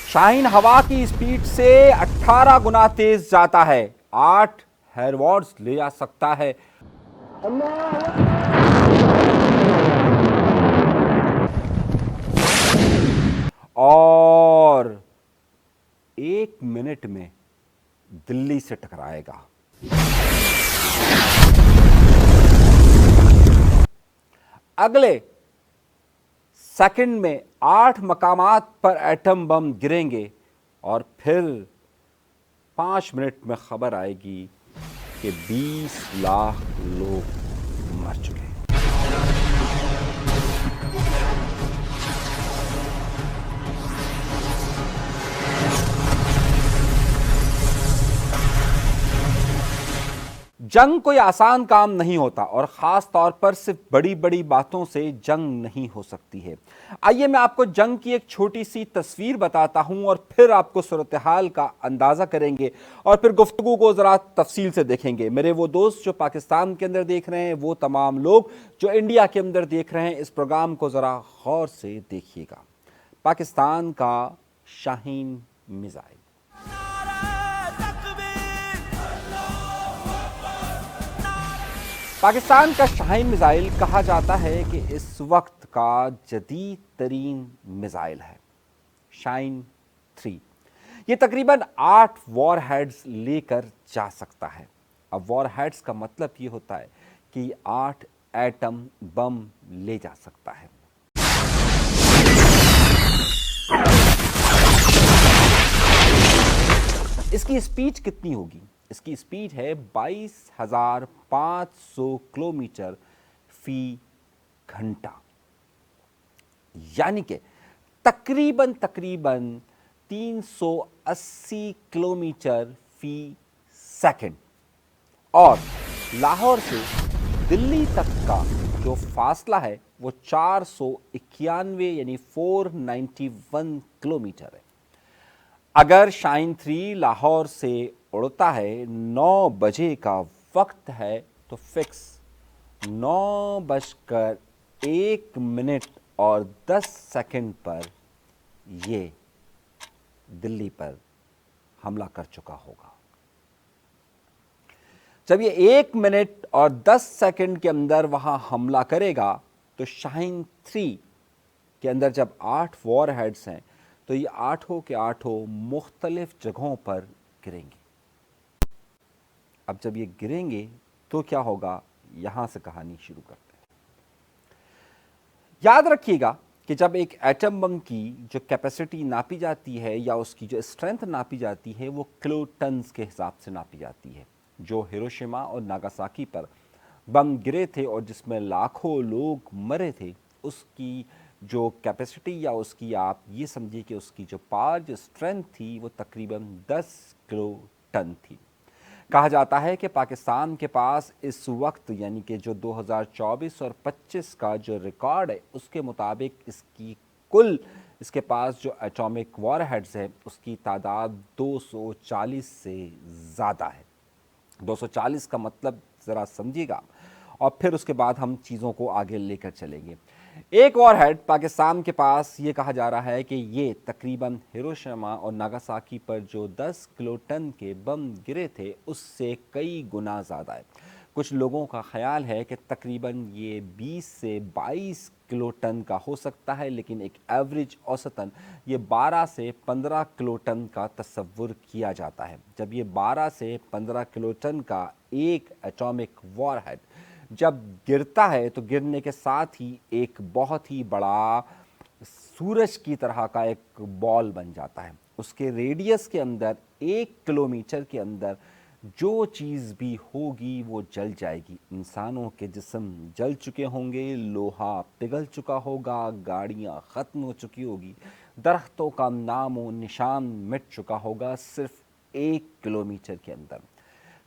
शाहीन हवा की स्पीड से 18 गुना तेज जाता है, 8 हेयरवॉर्ड्स ले जा सकता है। और 1 मिनट में दिल्ली से टकराएगा। अगले सेकंड में 8 मकामात पर एटम बम गिरेंगे और फिर 5 मिनट में खबर आएगी कि 20 लाख लोग मर चुके हैं। जंग कोई आसान काम नहीं होता और ख़ास तौर पर सिर्फ बड़ी बड़ी बातों से जंग नहीं हो सकती है। आइए मैं आपको जंग की एक छोटी सी तस्वीर बताता हूं और फिर आपको सूरत-ए-हाल का अंदाज़ा करेंगे और फिर गुफ्तगू को ज़रा तफसील से देखेंगे। मेरे वो दोस्त जो पाकिस्तान के अंदर देख रहे हैं, वो तमाम लोग जो इंडिया के अंदर देख रहे हैं, इस प्रोग्राम को ज़रा गौर से देखिएगा। पाकिस्तान का शाहीन मिसाइल। पाकिस्तान का शाहीन मिसाइल कहा जाता है कि इस वक्त का जदीद तरीन मिसाइल है, शाहीन 3। ये तकरीबन 8 वॉर हेड्स लेकर जा सकता है। अब वॉर हेड्स का मतलब ये होता है कि 8 एटम बम ले जा सकता है। इसकी स्पीड कितनी होगी? इसकी स्पीड है 22,500 किलोमीटर फी घंटा, यानी कि तकरीबन 380 किलोमीटर फी सेकंड। और लाहौर से दिल्ली तक का जो फासला है वो 491 यानी 491 किलोमीटर है। अगर शाहीन 3 लाहौर से उड़ता है, 9 बजे का वक्त है, तो फिक्स 9:01 और 10 सेकंड पर ये दिल्ली पर हमला कर चुका होगा। जब ये 1 मिनट और 10 सेकंड के अंदर वहां हमला करेगा तो शाहीन 3 के अंदर जब 8 वॉर हेड्स हैं तो ये 8 के 8 मुख्तलिफ जगहों पर गिरेंगे। अब जब ये गिरेंगे तो क्या होगा, यहां से कहानी शुरू करते हैं। याद रखिएगा कि जब एक एटम बम की जो कैपेसिटी नापी जाती है या उसकी जो स्ट्रेंथ नापी जाती है वो किलोटन्स के हिसाब से नापी जाती है। जो हिरोशिमा और नागासाकी पर बम गिरे थे और जिसमें लाखों लोग मरे थे, उसकी जो कैपेसिटी या उसकी आप ये समझिए कि उसकी जो पावर, जो स्ट्रेंथ थी, वो तकरीबन 10 किलोटन थी। कहा जाता है कि पाकिस्तान के पास इस वक्त यानी कि जो 2024 और 25 का जो रिकॉर्ड है उसके मुताबिक इसकी कुल इसके पास जो एटॉमिक वॉर हेड्स है उसकी तादाद 240 से ज़्यादा है। 240 का मतलब ज़रा समझिएगा और फिर उसके बाद हम चीज़ों को आगे लेकर चलेंगे। एक वॉर हेड पाकिस्तान के पास ये कहा जा रहा है कि ये तकरीबन हिरोशिमा और नागासाकी पर जो 10 किलोटन के बम गिरे थे उससे कई गुना ज़्यादा है। कुछ लोगों का ख्याल है कि तकरीबन ये 20 से 22 किलोटन का हो सकता है, लेकिन एक एवरेज औसतन ये 12 से 15 किलोटन का तस्वुर किया जाता है। जब ये 12 से 15 किलोटन का एक एटॉमिक वॉर हेड जब गिरता है तो गिरने के साथ ही एक बहुत ही बड़ा सूरज की तरह का एक बॉल बन जाता है। उसके रेडियस के अंदर 1 किलोमीटर के अंदर जो चीज़ भी होगी वो जल जाएगी। इंसानों के जिस्म जल चुके होंगे, लोहा पिघल चुका होगा, गाड़ियाँ ख़त्म हो चुकी होगी, दरख्तों का नामो निशान मिट चुका होगा सिर्फ 1 किलोमीटर के अंदर।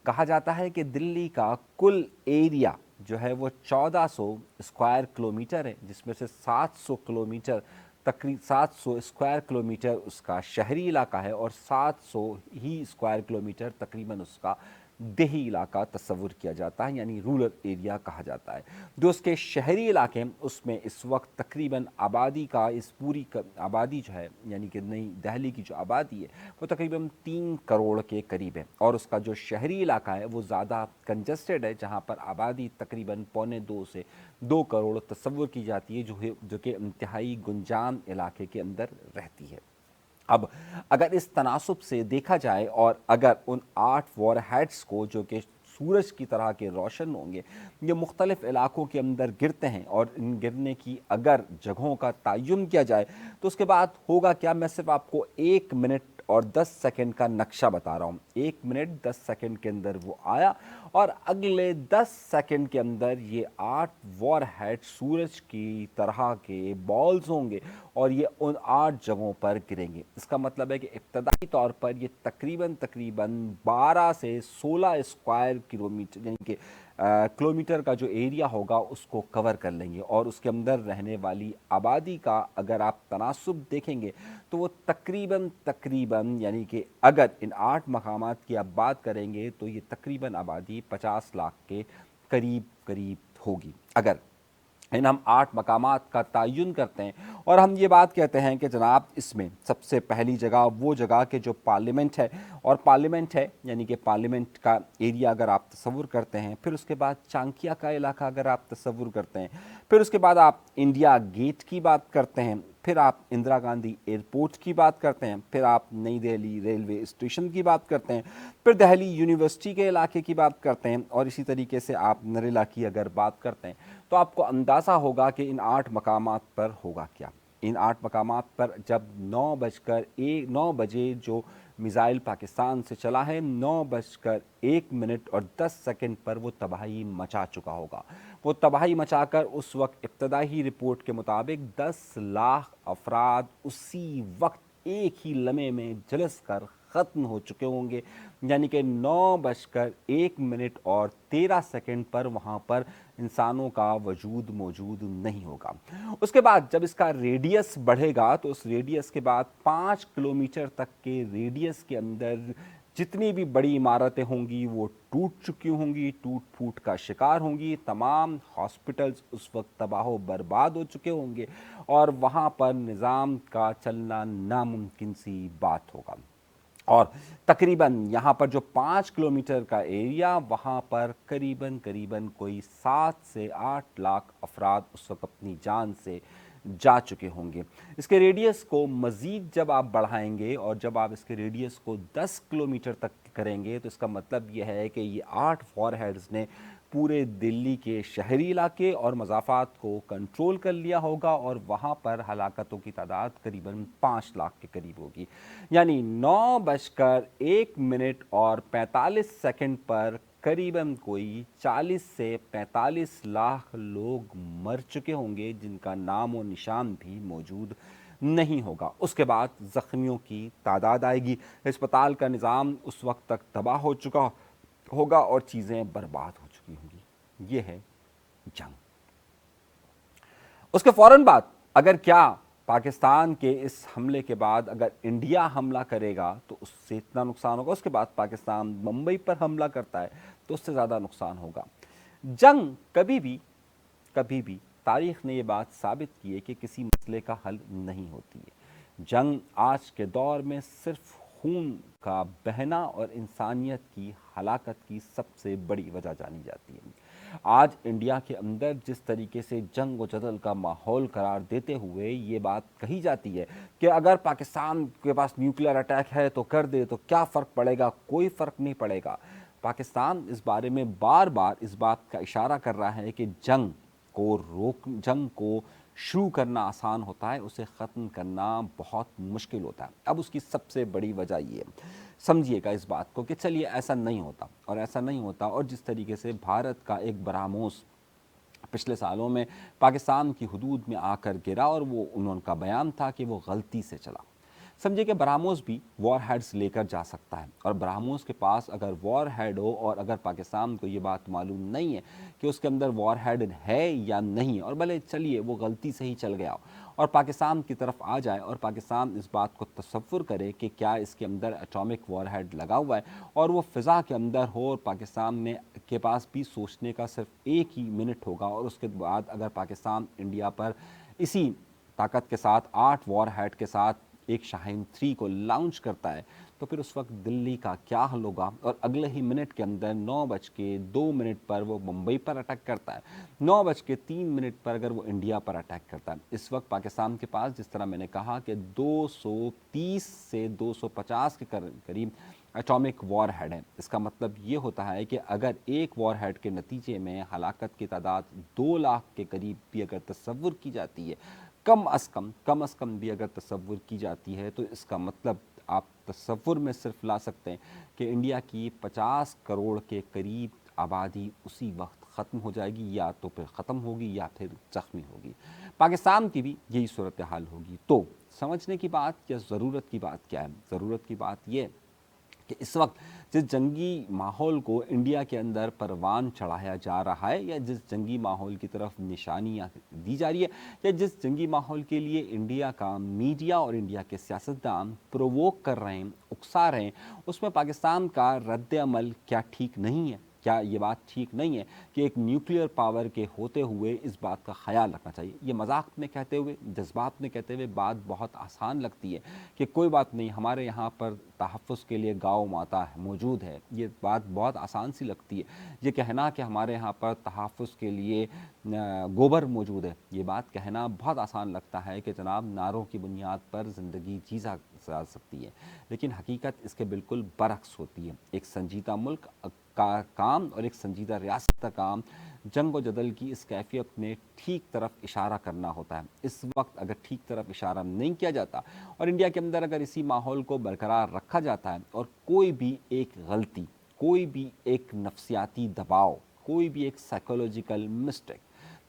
कहा जाता है कि दिल्ली का कुल एरिया जो है वो 1400 स्क्वायर किलोमीटर है, जिसमें से 700 किलोमीटर तकरीबन 700 स्क्वायर किलोमीटर उसका शहरी इलाका है और 700 ही स्क्वायर किलोमीटर तकरीबन उसका دیہی علاقہ تصور کیا جاتا ہے، یعنی رورل ایریا کہا جاتا ہے۔ جو اس کے شہری علاقے ہیں اس میں اس وقت تقریباً آبادی کا اس پوری آبادی جو ہے، یعنی کہ نئی دہلی کی جو آبادی ہے وہ تقریباً 3 کروڑ کے قریب ہے، اور اس کا جو شہری علاقہ ہے وہ زیادہ کنجسٹڈ ہے، جہاں پر آبادی تقریباً 1.25 سے 2 کروڑ تصور کی جاتی ہے، جو کہ انتہائی گنجان علاقے کے اندر رہتی ہے۔ اب اگر اس تناسب سے دیکھا جائے اور اگر ان 8 وار ہیڈز کو جو کہ سورج کی طرح کے روشن ہوں گے، یہ مختلف علاقوں کے اندر گرتے ہیں، اور ان گرنے کی اگر جگہوں کا تعین کیا جائے تو اس کے بعد ہوگا کیا، میں صرف آپ کو 1 منٹ اور 10 سیکنڈ کا نقشہ بتا رہا ہوں۔ 1 منٹ 10 سیکنڈ کے اندر وہ آیا، اور اگلے 10 سیکنڈ کے اندر یہ 8 وار ہیڈ سورج کی طرح کے بالز ہوں گے، اور یہ ان 8 جگہوں پر گریں گے۔ اس کا مطلب ہے کہ ابتدائی طور پر یہ تقریباً 12 سے 16 اسکوائر کلومیٹر، یعنی کہ کلومیٹر کا جو ایریا ہوگا اس کو کور کر لیں گے، اور اس کے اندر رہنے والی آبادی کا اگر آپ تناسب دیکھیں گے تو وہ تقریباً یعنی کہ اگر ان 8 مقامات کی آپ بات کریں گے تو یہ تقریباً آبادی 50 لاکھ کے قریب ہوگی۔ اگر ہم 8 مقامات کا تعین کرتے ہیں اور ہم یہ بات کہتے ہیں کہ جناب اس میں سب سے پہلی جگہ وہ جگہ کہ جو پارلیمنٹ ہے، اور پارلیمنٹ ہے یعنی کہ پارلیمنٹ کا ایریا اگر آپ تصور کرتے ہیں، پھر اس کے بعد چانکیا کا علاقہ اگر آپ تصور کرتے ہیں، پھر اس کے بعد آپ انڈیا گیٹ کی بات کرتے ہیں، پھر آپ اندرا گاندھی ایئرپورٹ کی بات کرتے ہیں، پھر آپ نئی دہلی ریلوے اسٹیشن کی بات کرتے ہیں، پھر دہلی یونیورسٹی کے علاقے کی بات کرتے ہیں، اور اسی طریقے سے آپ نریلا کی اگر بات کرتے ہیں تو آپ کو اندازہ ہوگا کہ ان 8 مقامات پر ہوگا کیا۔ ان 8 مقامات پر جب 9 بجے جو میزائل پاکستان سے چلا ہے، 9:01 پر وہ تباہی مچا چکا ہوگا۔ وہ تباہی مچا کر اس وقت ابتدائی رپورٹ کے مطابق 10 لاکھ افراد اسی وقت ایک ہی لمحے میں جلس کر ختم ہو چکے ہوں گے، یعنی کہ 9:01 پر وہاں پر انسانوں کا وجود موجود نہیں ہوگا۔ اس کے بعد جب اس کا ریڈیس بڑھے گا تو اس ریڈیس کے بعد 5 کلومیٹر تک کے ریڈیس کے اندر جتنی بھی بڑی عمارتیں ہوں گی وہ ٹوٹ چکی ہوں گی، ٹوٹ پھوٹ کا شکار ہوں گی، تمام ہاسپٹلز اس وقت تباہ و برباد ہو چکے ہوں گے، اور وہاں پر نظام کا چلنا ناممکن سی بات ہوگا۔ اور تقریباً یہاں پر جو 5 کلومیٹر کا ایریا، وہاں پر قریباً کوئی 7 سے 8 لاکھ افراد اس وقت اپنی جان سے جا چکے ہوں گے۔ اس کے ریڈیس کو مزید جب آپ بڑھائیں گے اور جب آپ اس کے ریڈیس کو 10 کلومیٹر تک کریں گے تو اس کا مطلب یہ ہے کہ یہ 8 وار ہیڈز نے پورے دلی کے شہری علاقے اور مضافات کو کنٹرول کر لیا ہوگا، اور وہاں پر ہلاکتوں کی تعداد قریباً 5 لاکھ کے قریب ہوگی۔ یعنی 9:45 پر قریباً کوئی 40 سے 45 لاکھ لوگ مر چکے ہوں گے، جن کا نام و نشان بھی موجود نہیں ہوگا۔ اس کے بعد زخمیوں کی تعداد آئے گی، ہسپتال کا نظام اس وقت تک تباہ ہو چکا ہوگا اور چیزیں برباد ہو چکی ہوں گی۔ یہ ہے جنگ۔ اس کے فوراً بعد اگر کیا پاکستان کے اس حملے کے بعد اگر انڈیا حملہ کرے گا تو اس سے اتنا نقصان ہوگا، اس کے بعد پاکستان ممبئی پر حملہ کرتا ہے تو اس سے زیادہ نقصان ہوگا۔ جنگ کبھی بھی تاریخ نے یہ بات ثابت کی ہے کہ کسی مسئلے کا حل نہیں ہوتی ہے۔ جنگ آج کے دور میں صرف خون کا بہنا اور انسانیت کی ہلاکت کی سب سے بڑی وجہ جانی جاتی ہے۔ آج انڈیا کے اندر جس طریقے سے جنگ و جدل کا ماحول قرار دیتے ہوئے یہ بات کہی جاتی ہے کہ اگر پاکستان کے پاس نیوکلیئر اٹیک ہے تو کر دے تو کیا فرق پڑے گا، کوئی فرق نہیں پڑے گا۔ پاکستان اس بارے میں بار بار اس بات کا اشارہ کر رہا ہے کہ جنگ کو شروع کرنا آسان ہوتا ہے، اسے ختم کرنا بہت مشکل ہوتا ہے۔ اب اس کی سب سے بڑی وجہ یہ ہے، سمجھیے گا اس بات کو کہ چلیے ایسا نہیں ہوتا، اور جس طریقے سے بھارت کا ایک براموس پچھلے سالوں میں پاکستان کی حدود میں آ کر گرا، اور وہ انہوں کا بیان تھا کہ وہ غلطی سے چلا۔ समझिए कि ब्रह्मोस भी वॉर हेड्स लेकर जा सकता है, और ब्रह्मोस के पास अगर वॉर हेड हो और अगर पाकिस्तान को ये बात मालूम नहीं है कि उसके अंदर वॉर हेड है या नहीं, और भले चलिए वो गलती से ही चल गया हो और पाकिस्तान की तरफ आ जाए और पाकिस्तान इस बात को तसव्वुर करे कि क्या इसके अंदर एटॉमिक वॉर हेड लगा हुआ है और वो फ़िज़ा के अंदर हो, और पाकिस्तान में के पास भी सोचने का सिर्फ एक ही मिनट होगा, और उसके बाद अगर पाकिस्तान इंडिया पर इसी ताकत के साथ 8 वॉर हेड के साथ एक शाहीन 3 को लॉन्च करता है, तो फिर उस वक्त दिल्ली का क्या हाल होगा। और अगले ही मिनट के अंदर 9:02 पर वो मुंबई पर अटैक करता है, 9:03 पर अगर वो इंडिया पर अटैक करता है। इस वक्त पाकिस्तान के पास, जिस तरह मैंने कहा कि 230 से 250 के करीब एटॉमिक वॉर हेड है। इसका मतलब ये होता है कि अगर एक वॉर हेड के नतीजे में हलाकत की तादाद 2 लाख के करीब भी अगर तस्वुर की जाती है, कम अज़ कम भी अगर तस्वुर की जाती है, तो इसका मतलब आप तस्वुर में सिर्फ ला सकते हैं कि इंडिया की 50 करोड़ के करीब आबादी उसी वक्त ख़त्म हो जाएगी, या तो फिर ख़त्म होगी या फिर ज़ख्मी होगी। पाकिस्तान की भी यही सूरत हाल होगी। तो समझने की बात या ज़रूरत की बात क्या है? ज़रूरत की बात ये कि इस वक्त जिस जंगी माहौल को इंडिया के अंदर परवान चढ़ाया जा रहा है, या जिस जंगी माहौल की तरफ निशानियां दी जा रही है, या जिस जंगी माहौल के लिए इंडिया का मीडिया और इंडिया के सियासतदान प्रोवोक कर रहे हैं, उकसा रहे हैं, उसमें पाकिस्तान का रद्द अमल क्या ठीक नहीं है? क्या ये बात ठीक नहीं है कि एक न्यूक्लियर पावर के होते हुए इस बात का ख्याल रखना चाहिए? ये मजाक में कहते हुए, जज्बात में कहते हुए बात बहुत आसान लगती है कि कोई बात नहीं, हमारे यहाँ पर तहफ़्फ़ुज़ के लिए गौ माता मौजूद है। ये बात बहुत आसान सी लगती है। ये कहना कि हमारे यहाँ पर तहफ़्फ़ुज़ के लिए गोबर मौजूद है, ये बात कहना बहुत आसान लगता है कि जनाब नारों की बुनियाद पर ज़िंदगी जी जा सकती है, लेकिन हकीकत इसके बिल्कुल बरक्स होती है। एक संजीदा मुल्क का काम और एक संजीदा रियासत का काम जंग व जदल की इस कैफियत में ठीक तरफ इशारा करना होता है। इस वक्त अगर ठीक तरफ इशारा नहीं किया जाता और इंडिया के अंदर अगर इसी माहौल को बरकरार रखा जाता है, और कोई भी एक गलती, कोई भी एक नफ्सियाती दबाव, कोई भी एक साइकोलॉजिकल मिस्टेक,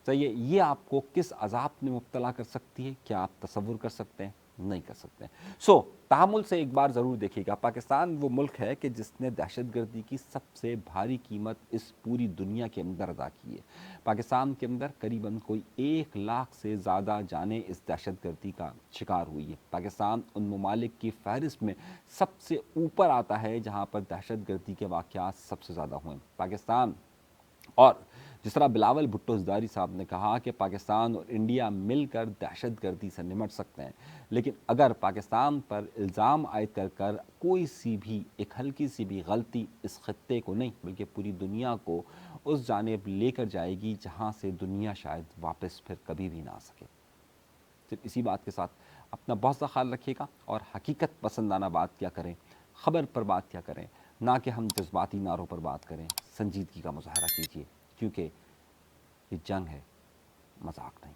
चाहिए ये आपको किस अजाब में मुब्तला कर सकती है, क्या आप तसव्वुर कर सकते हैं? नहीं कर सकते। तहमुल से एक बार ज़रूर देखिएगा, पाकिस्तान वो मुल्क है कि जिसने दहशतगर्दी की सबसे भारी कीमत इस पूरी दुनिया के अंदर अदा की है। पाकिस्तान के अंदर करीबन कोई 1 लाख से ज़्यादा जानें इस दहशतगर्दी का शिकार हुई है। पाकिस्तान उन ममालिक की फहरिस्त में सबसे ऊपर आता है जहाँ पर दहशतगर्दी के वाक़यात सबसे ज़्यादा हुए। पाकिस्तान, और जिस तरह बिलावल भुट्टो ज़रदारी साहब ने कहा कि पाकिस्तान और इंडिया मिलकर दहशतगर्दी से निमट सकते हैं, लेकिन अगर पाकिस्तान पर इल्ज़ाम आयद कर कर कोई सी भी एक हल्की सी भी गलती इस खत्ते को नहीं बल्कि पूरी दुनिया को उस जानिब लेकर जाएगी जहाँ से दुनिया शायद वापस फिर कभी भी ना आ सके। सिर्फ इसी बात के साथ अपना बहुत सा ख्याल रखिएगा, और हकीकत पसंदाना बात क्या करें, ख़बर पर बात क्या करें, ना कि हम जज्बाती नारों पर बात करें। संजीदगी का मुजाहरा कीजिए, क्योंकि ये जंग है, मजाक नहीं।